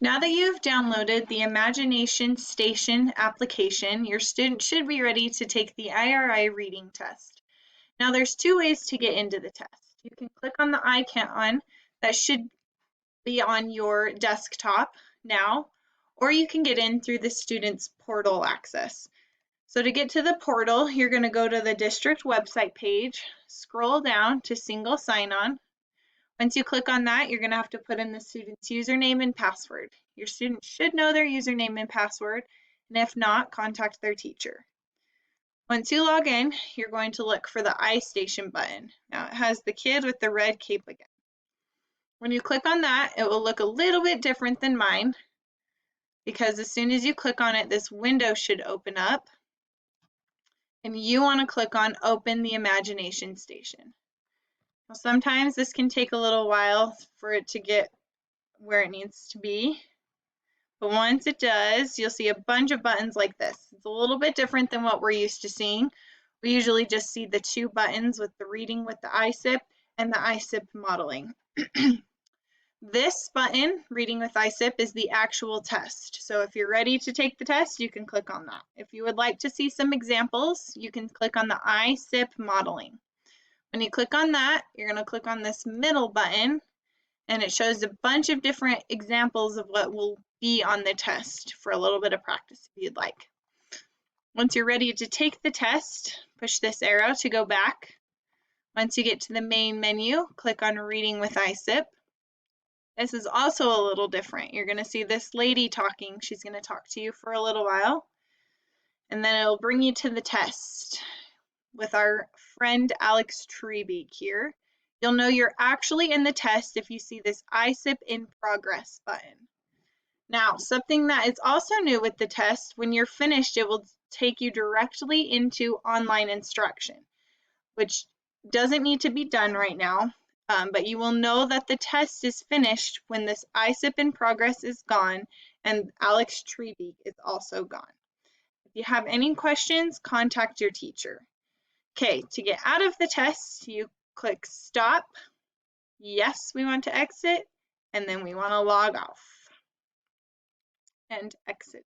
Now that you've downloaded the Imagination Station application, your student should be ready to take the IRI reading test. Now there's two ways to get into the test. You can click on the icon that should be on your desktop now, or you can get in through the student's portal access. So to get to the portal, you're going to go to the district website page, scroll down to single sign-on. Once you click on that, you're going to have to put in the student's username and password. Your student should know their username and password, and if not, contact their teacher. Once you log in, you're going to look for the Istation button. Now it has the kid with the red cape again. When you click on that, it will look a little bit different than mine, because as soon as you click on it, this window should open up, and you want to click on Open the Imagination Station. Now, sometimes this can take a little while for it to get where it needs to be, but once it does, you'll see a bunch of buttons like this. It's a little bit different than what we're used to seeing. We usually just see the two buttons with the reading with the ISIP and the ISIP modeling. This button, reading with ISIP, is the actual test. So if you're ready to take the test, you can click on that. If you would like to see some examples, you can click on the ISIP modeling. When you click on that, you're going to click on this middle button, and it shows a bunch of different examples of what will be on the test for a little bit of practice if you'd like. Once you're ready to take the test, push this arrow to go back. Once you get to the main menu, click on Reading with ISIP. This is also a little different. You're going to see this lady talking. She's going to talk to you for a little while, and then it'll bring you to the test with our friend Alex Trebeek here. You'll know you're actually in the test if you see this ISIP in progress button. Now, something that is also new with the test, when you're finished, it will take you directly into online instruction, which doesn't need to be done right now, but you will know that the test is finished when this ISIP in progress is gone and Alex Trebeek is also gone. If you have any questions, contact your teacher. Okay, to get out of the test, you click stop. Yes, we want to exit, and then we want to log off and exit.